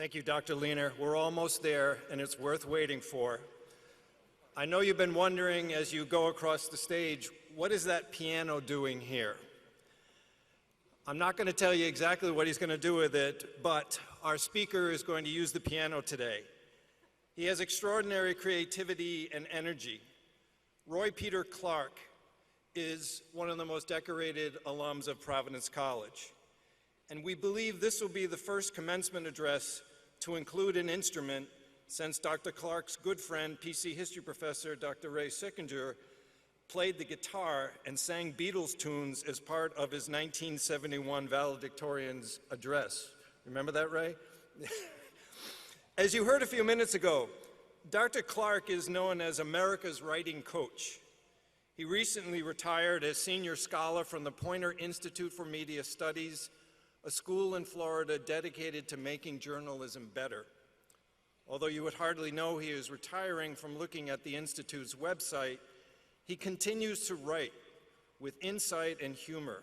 Thank you, Dr. Leaner. We're almost there, and it's worth waiting for. I know you've been wondering as you go across the stage, what is that piano doing here? I'm not going to tell you exactly what he's going to do with it, but our speaker is going to use the piano today. He has extraordinary creativity and energy. Roy Peter Clark is one of the most decorated alums of Providence College. And we believe this will be the first commencement address to include an instrument since Dr. Clark's good friend, PC history professor, Dr. Ray Sickinger, played the guitar and sang Beatles tunes as part of his 1971 valedictorian's address. Remember that, Ray? As you heard a few minutes ago, Dr. Clark is known as America's writing coach. He recently retired as senior scholar from the Poynter Institute for Media Studies, a school in Florida dedicated to making journalism better. Although you would hardly know he is retiring from looking at the Institute's website, he continues to write with insight and humor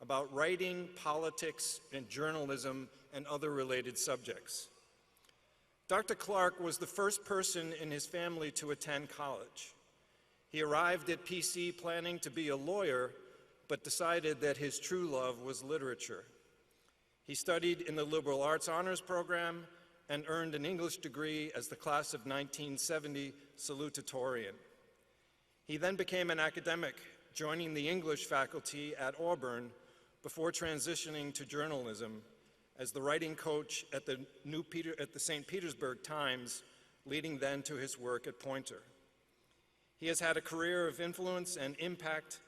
about writing, politics, and journalism, and other related subjects. Dr. Clark was the first person in his family to attend college. He arrived at PC planning to be a lawyer, but decided that his true love was literature. He studied in the liberal arts honors program and earned an English degree as the class of 1970 salutatorian. He then became an academic, joining the English faculty at Auburn before transitioning to journalism as the writing coach at the St. Petersburg Times, leading then to his work at Poynter. He has had a career of influence and impact,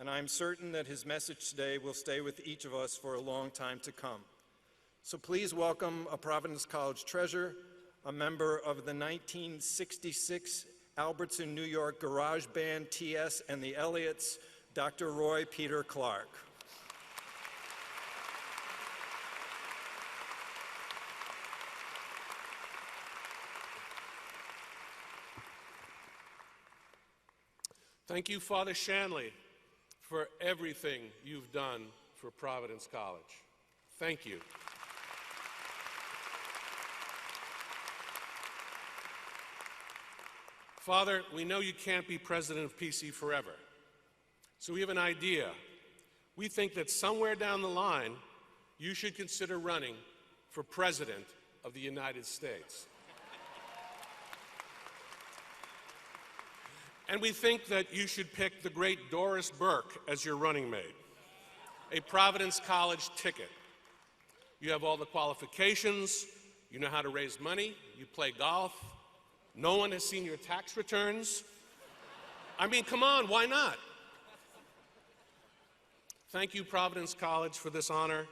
and I'm certain that his message today will stay with each of us for a long time to come. So please welcome a Providence College treasure, a member of the 1966 Albertson, New York garage band T.S. and the Elliots, Dr. Roy Peter Clark. Thank you, Father Shanley, for everything you've done for Providence College. Thank you. Father, we know you can't be president of PC forever, so we have an idea. We think that somewhere down the line, you should consider running for president of the United States. And we think that you should pick the great Doris Burke as your running mate, a Providence College ticket. You have all the qualifications, you know how to raise money, you play golf, no one has seen your tax returns. I mean, come on, why not? Thank you, Providence College, for this honor,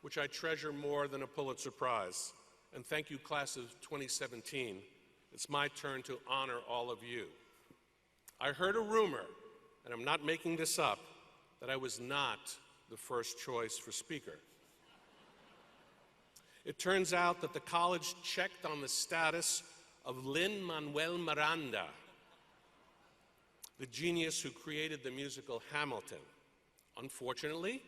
which I treasure more than a Pulitzer Prize. And thank you, class of 2017. It's my turn to honor all of you. I heard a rumor, and I'm not making this up, that I was not the first choice for speaker. It turns out that the college checked on the status of Lin-Manuel Miranda, the genius who created the musical Hamilton. Unfortunately,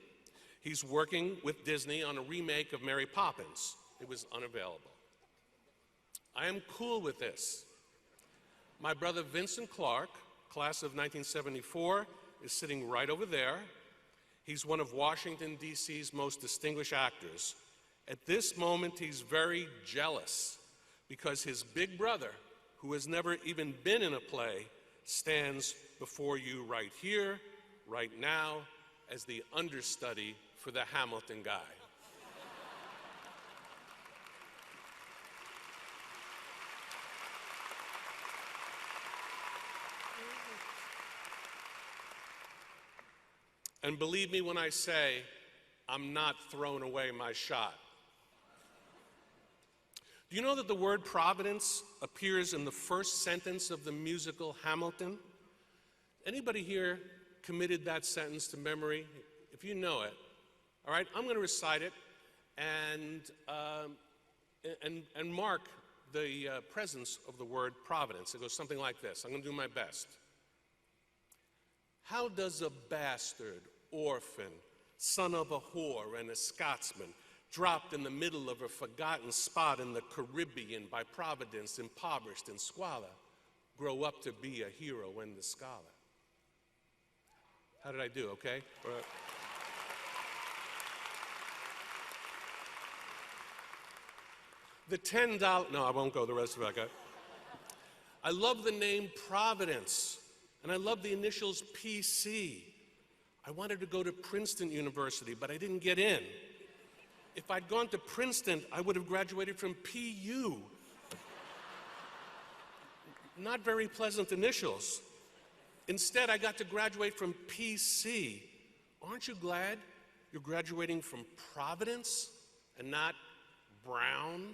he's working with Disney on a remake of Mary Poppins. It was unavailable. I am cool with this. My brother Vincent Clark, class of 1974, is sitting right over there. He's one of Washington, D.C.'s most distinguished actors. At this moment, he's very jealous because his big brother, who has never even been in a play, stands before you right here, right now, as the understudy for the Hamilton guy. And believe me when I say, I'm not throwing away my shot. Do you know that the word Providence appears in the first sentence of the musical Hamilton? Anybody here committed that sentence to memory? If you know it, all right, I'm going to recite it and mark the presence of the word Providence. It goes something like this. I'm going to do my best. How does a bastard, orphan, son of a whore and a Scotsman, dropped in the middle of a forgotten spot in the Caribbean by Providence, impoverished and squalor, grow up to be a hero and a scholar. How did I do, okay? All right. The $10, no, I won't go the rest of it, okay? I love the name Providence, and I love the initials PC. I wanted to go to Princeton University, but I didn't get in. If I'd gone to Princeton, I would have graduated from PU. Not very pleasant initials. Instead, I got to graduate from PC. Aren't you glad you're graduating from Providence and not Brown?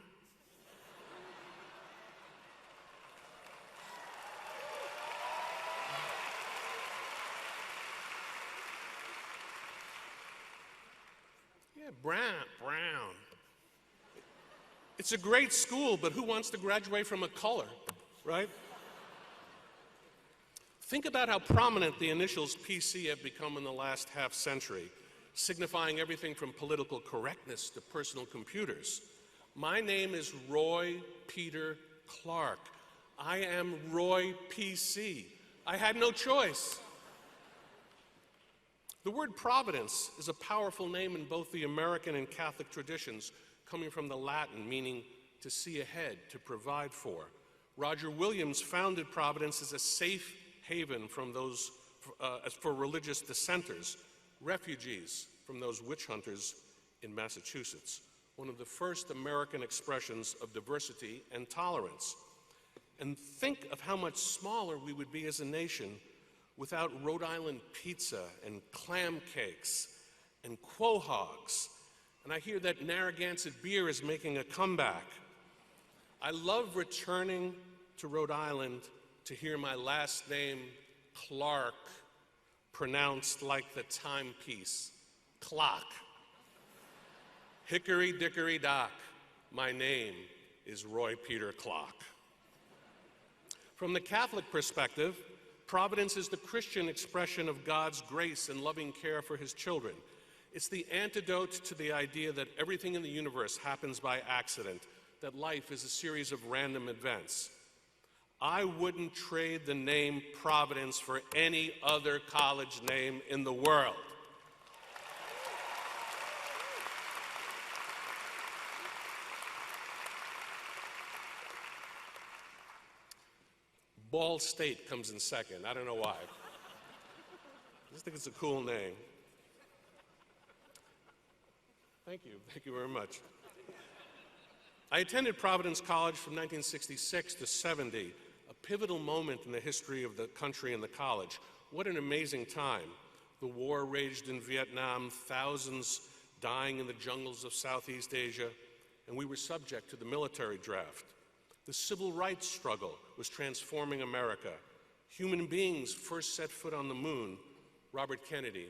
Yeah, Brown. It's a great school, but who wants to graduate from a color, right? Think about how prominent the initials PC have become in the last half century, signifying everything from political correctness to personal computers. My name is Roy Peter Clark. I am Roy PC. I had no choice. The word Providence is a powerful name in both the American and Catholic traditions, coming from the Latin meaning to see ahead, to provide for. Roger Williams founded Providence as a safe haven from those, for religious dissenters, refugees from those witch hunters in Massachusetts, one of the first American expressions of diversity and tolerance. And think of how much smaller we would be as a nation without Rhode Island pizza and clam cakes and quahogs. And I hear that Narragansett beer is making a comeback. I love returning to Rhode Island to hear my last name, Clark, pronounced like the timepiece, clock. Hickory dickory dock, my name is Roy Peter Clark. From the Catholic perspective, Providence is the Christian expression of God's grace and loving care for his children. It's the antidote to the idea that everything in the universe happens by accident, that life is a series of random events. I wouldn't trade the name Providence for any other college name in the world. Ball State comes in second. I don't know why. I just think it's a cool name. Thank you very much. I attended Providence College from 1966 to 70, a pivotal moment in the history of the country and the college. What an amazing time. The war raged in Vietnam, thousands dying in the jungles of Southeast Asia, and we were subject to the military draft. The civil rights struggle was transforming America. Human beings first set foot on the moon. Robert Kennedy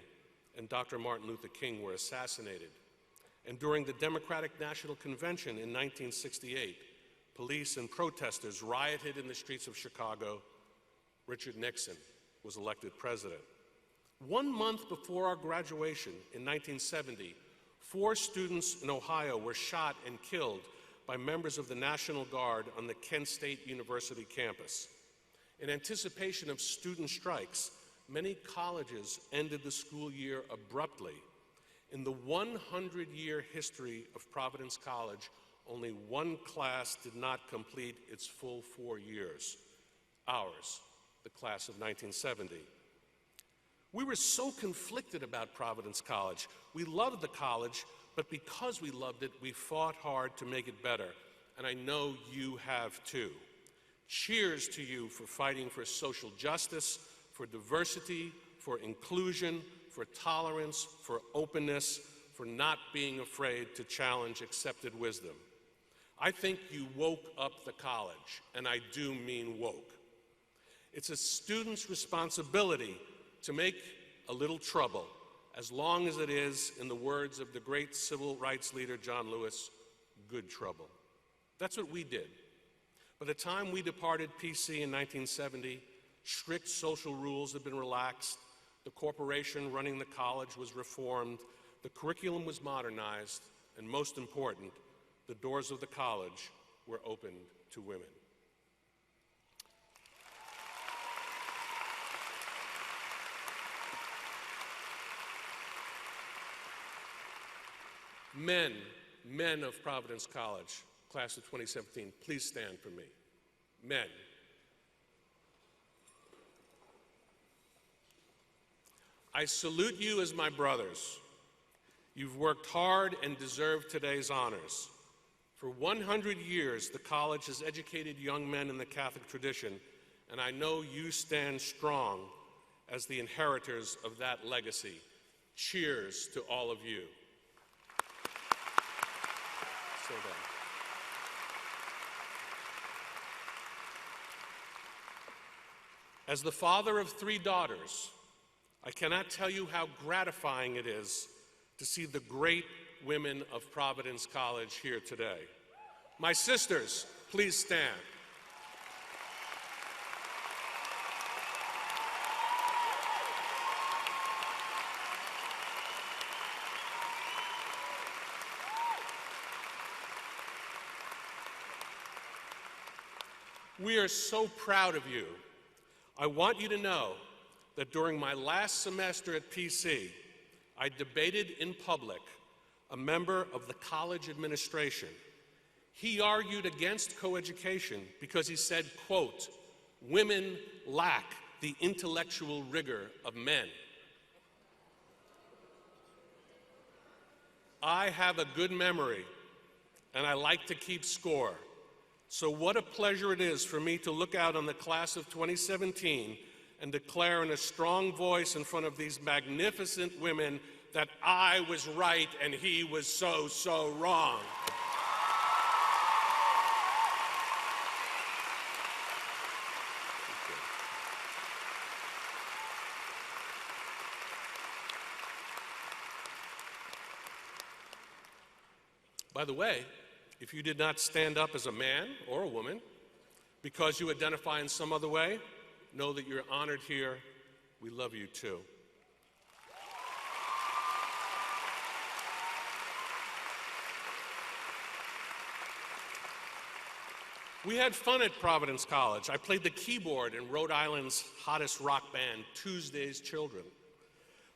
and Dr. Martin Luther King were assassinated. And during the Democratic National Convention in 1968, police and protesters rioted in the streets of Chicago. Richard Nixon was elected president. 1 month before our graduation in 1970, 4 students in Ohio were shot and killed by members of the National Guard on the Kent State University campus. In anticipation of student strikes, many colleges ended the school year abruptly. In the 100-year history of Providence College, only one class did not complete its full 4 years. Ours, the class of 1970. We were so conflicted about Providence College. We loved the college, but because we loved it, we fought hard to make it better. And I know you have too. Cheers to you for fighting for social justice, for diversity, for inclusion, for tolerance, for openness, for not being afraid to challenge accepted wisdom. I think you woke up the college, and I do mean woke. It's a student's responsibility to make a little trouble, as long as it is, in the words of the great civil rights leader John Lewis, good trouble. That's what we did. By the time we departed PC in 1970, strict social rules had been relaxed, the corporation running the college was reformed, the curriculum was modernized, and most important, the doors of the college were opened to women. Men of Providence College, class of 2017, please stand for me. Men. I salute you as my brothers. You've worked hard and deserve today's honors. For 100 years, the college has educated young men in the Catholic tradition, and I know you stand strong as the inheritors of that legacy. Cheers to all of you. So then. As the father of 3 daughters, I cannot tell you how gratifying it is to see the great women of Providence College here today. My sisters, please stand. We are so proud of you. I want you to know that during my last semester at PC, I debated in public a member of the college administration. He argued against coeducation because he said, quote, "Women lack the intellectual rigor of men." I have a good memory, and I like to keep score. So what a pleasure it is for me to look out on the class of 2017 and declare in a strong voice in front of these magnificent women that I was right and he was so wrong. By the way, if you did not stand up as a man or a woman because you identify in some other way, know that you're honored here. We love you too. We had fun at Providence College. I played the keyboard in Rhode Island's hottest rock band, Tuesday's Children.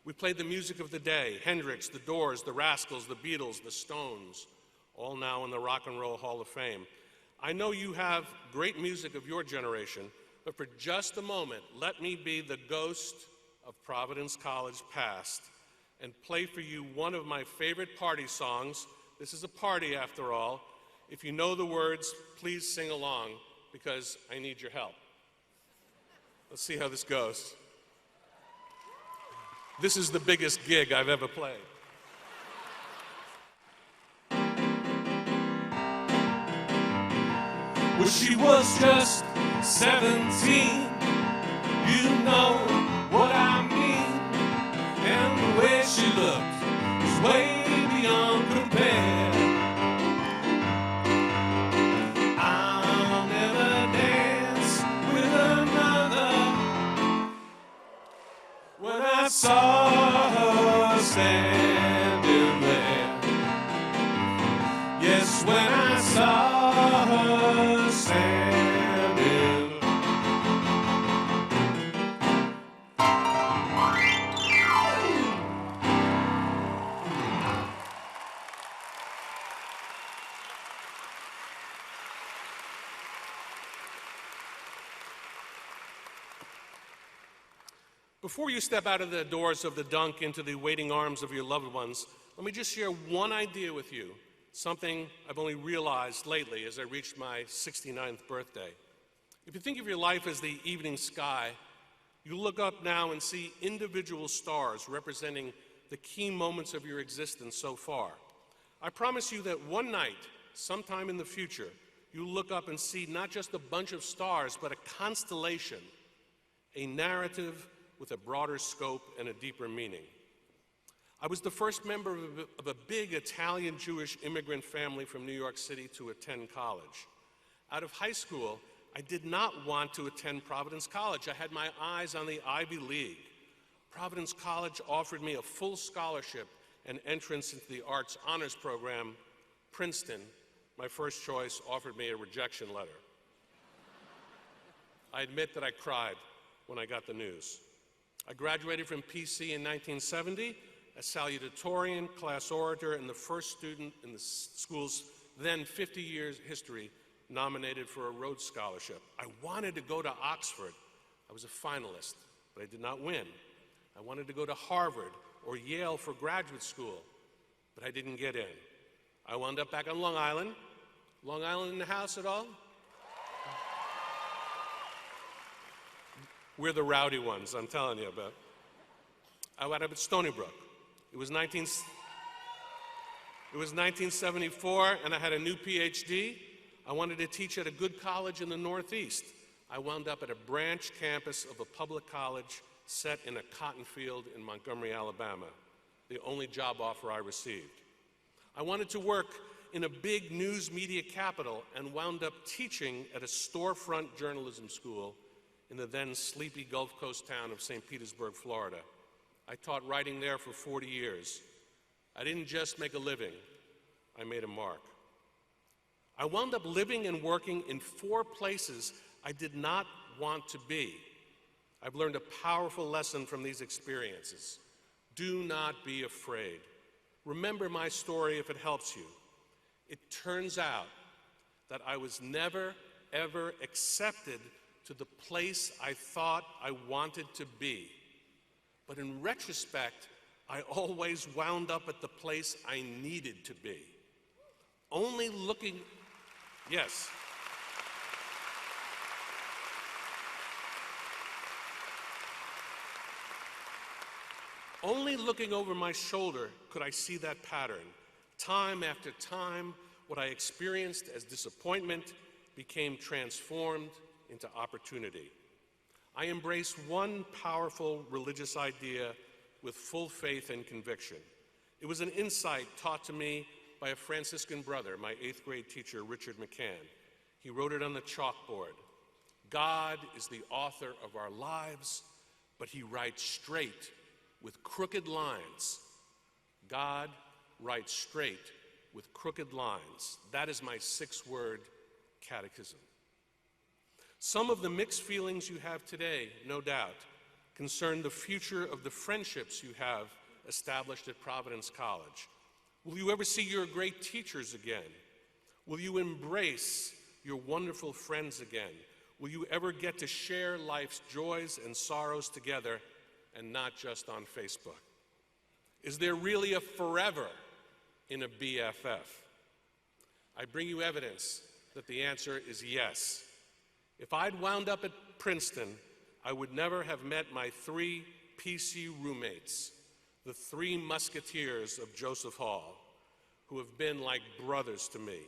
We played the music of the day, Hendrix, The Doors, The Rascals, The Beatles, The Stones, all now in the Rock and Roll Hall of Fame. I know you have great music of your generation, but for just a moment, let me be the ghost of Providence College past and play for you one of my favorite party songs. This is a party after all. If you know the words, please sing along because I need your help. Let's see how this goes. This is the biggest gig I've ever played. Well, she was just 17, you know what I mean, and the way she looked was way beyond compare. I'll never dance with another. When I saw her standing there, yes, when I saw her standing. Before you step out of the doors of the Dunk into the waiting arms of your loved ones, let me just share one idea with you, something I've only realized lately as I reached my 69th birthday. If you think of your life as the evening sky, you look up now and see individual stars representing the key moments of your existence so far. I promise you that one night, sometime in the future, you'll look up and see not just a bunch of stars, but a constellation, a narrative with a broader scope and a deeper meaning. I was the first member of a big Italian Jewish immigrant family from New York City to attend college. Out of high school, I did not want to attend Providence College. I had my eyes on the Ivy League. Providence College offered me a full scholarship and entrance into the Arts Honors Program, Princeton, my first choice, offered me a rejection letter. I admit that I cried when I got the news. I graduated from PC in 1970 as salutatorian, class orator, and the first student in the school's then 50 years history nominated for a Rhodes Scholarship. I wanted to go to Oxford. I was a finalist, but I did not win. I wanted to go to Harvard or Yale for graduate school, but I didn't get in. I wound up back on Long Island. Long Island in the house at all? We're the rowdy ones, I'm telling you about. I wound up at Stony Brook. It was 1974, and I had a new PhD. I wanted to teach at a good college in the Northeast. I wound up at a branch campus of a public college set in a cotton field in Montgomery, Alabama, the only job offer I received. I wanted to work in a big news media capital and wound up teaching at a storefront journalism school in the then sleepy Gulf Coast town of St. Petersburg, Florida. I taught writing there for 40 years. I didn't just make a living, I made a mark. I wound up living and working in 4 places I did not want to be. I've learned a powerful lesson from these experiences. Do not be afraid. Remember my story if it helps you. It turns out that I was never, ever accepted to the place I thought I wanted to be. But in retrospect, I always wound up at the place I needed to be. Only looking over my shoulder could I see that pattern. Time after time, what I experienced as disappointment became transformed into opportunity. I embraced one powerful religious idea with full faith and conviction. It was an insight taught to me by a Franciscan brother, my 8th grade teacher, Richard McCann. He wrote it on the chalkboard. God is the author of our lives, but he writes straight with crooked lines. God writes straight with crooked lines. That is my 6-word catechism. Some of the mixed feelings you have today, no doubt, concern the future of the friendships you have established at Providence College. Will you ever see your great teachers again? Will you embrace your wonderful friends again? Will you ever get to share life's joys and sorrows together and not just on Facebook? Is there really a forever in a BFF? I bring you evidence that the answer is yes. If I'd wound up at Princeton, I would never have met my 3 PC roommates, the 3 musketeers of Joseph Hall, who have been like brothers to me.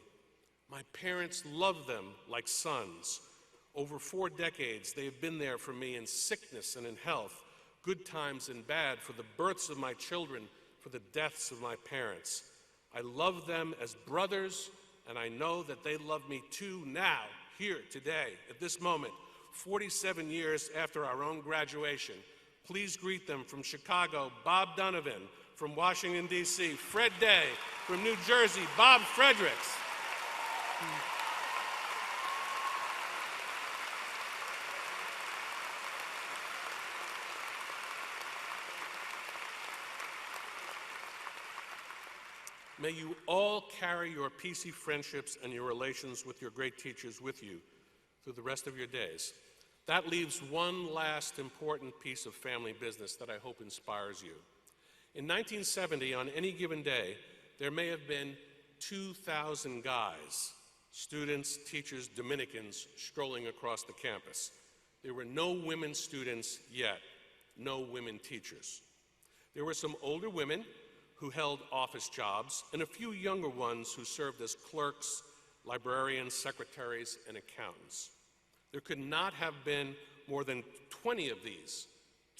My parents love them like sons. Over 4 decades, they have been there for me in sickness and in health, good times and bad, for the births of my children, for the deaths of my parents. I love them as brothers, and I know that they love me too now, here, today, at this moment, 47 years after our own graduation. Please greet them from Chicago, Bob Donovan, from Washington, D.C., Fred Day, from New Jersey, Bob Fredericks. May you all carry your PC friendships and your relations with your great teachers with you through the rest of your days. That leaves one last important piece of family business that I hope inspires you. In 1970, on any given day, there may have been 2,000 guys, students, teachers, Dominicans, strolling across the campus. There were no women students yet, no women teachers. There were some older women who held office jobs, and a few younger ones who served as clerks, librarians, secretaries, and accountants. There could not have been more than 20 of these,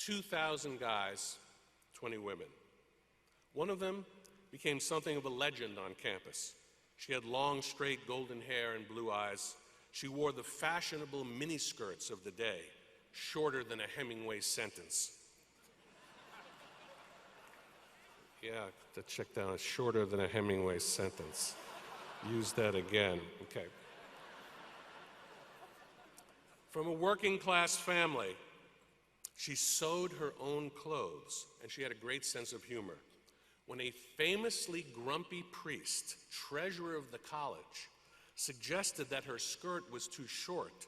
2,000 guys, 20 women. One of them became something of a legend on campus. She had long, straight golden hair and blue eyes. She wore the fashionable miniskirts of the day, shorter than a Hemingway sentence. Yeah, the check down is shorter than a Hemingway sentence. Use that again. Okay. From a working class family, she sewed her own clothes, and she had a great sense of humor. When a famously grumpy priest, treasurer of the college, suggested that her skirt was too short,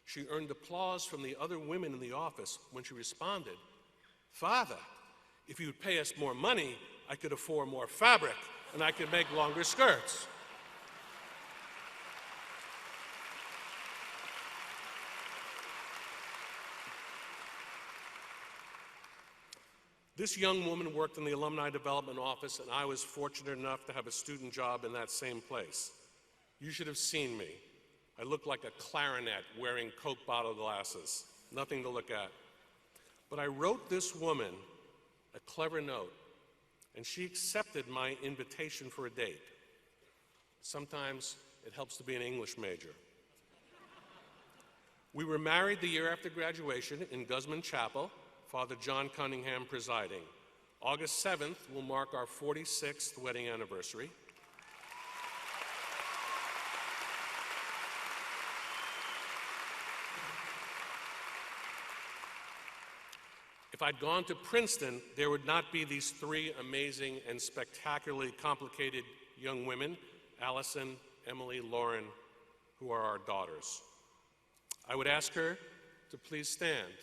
she earned applause from the other women in the office when she responded, "Father, if you would pay us more money, I could afford more fabric, and I could make longer skirts." This young woman worked in the Alumni Development Office, and I was fortunate enough to have a student job in that same place. You should have seen me. I looked like a clarinet wearing Coke bottle glasses. Nothing to look at. But I wrote this woman a clever note, and she accepted my invitation for a date. Sometimes it helps to be an English major. We were married the year after graduation in Guzman Chapel, Father John Cunningham presiding. August 7th will mark our 46th wedding anniversary. If I'd gone to Princeton, there would not be these three amazing and spectacularly complicated young women, Allison, Emily, Lauren, who are our daughters. I would ask her to please stand.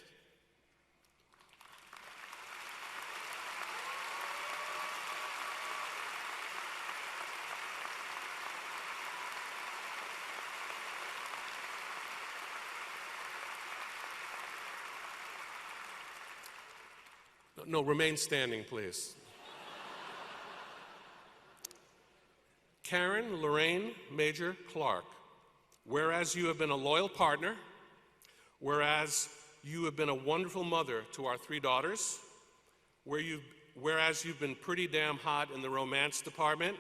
No, remain standing, please. Karen Lorraine Major Clark, whereas you have been a loyal partner, whereas you have been a wonderful mother to our three daughters, whereas you've been pretty damn hot in the romance department,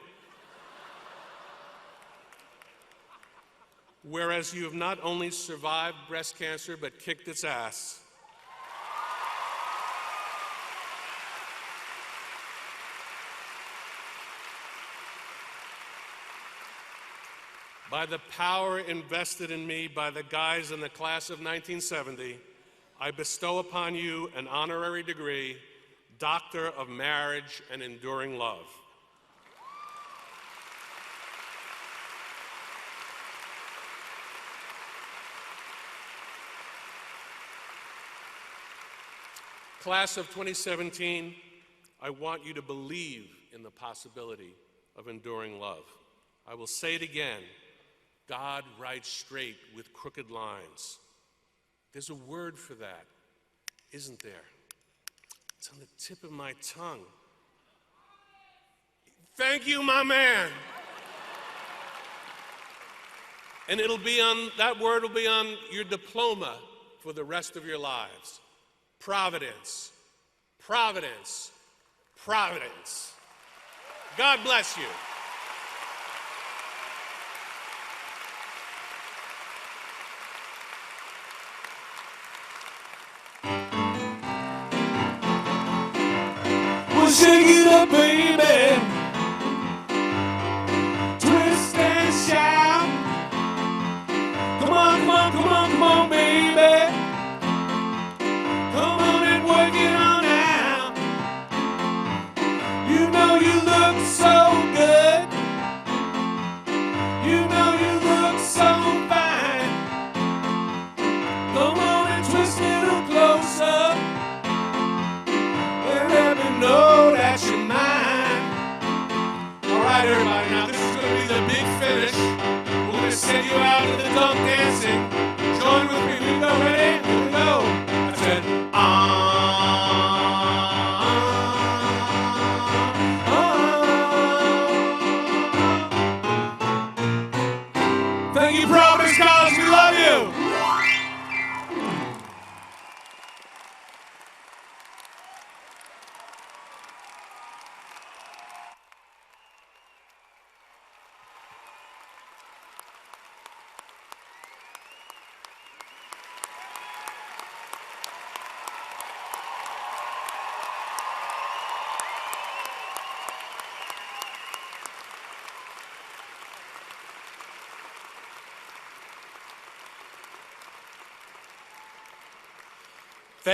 whereas you have not only survived breast cancer but kicked its ass, by the power invested in me by the guys in the class of 1970, I bestow upon you an honorary degree, Doctor of Marriage and Enduring Love. Class of 2017, I want you to believe in the possibility of enduring love. I will say it again. God writes straight with crooked lines. There's a word for that, isn't there? It's on the tip of my tongue. Thank you, my man. And that word will be on your diploma for the rest of your lives. Providence, Providence, Providence. God bless you. Shake it up, baby. Twist and shout. Come on, come on, come on, come on, baby. Come on and work it on out. You know you look so good. You know you look so fine. Come on and twist it up closer. And let me know that you're mine. All right, everybody, now this is going to be the big finish. We're going to send you out to the dunk dancing. Join with me. Here we go. Ready? Here we go. I said, Thank you, Providence College. We love you.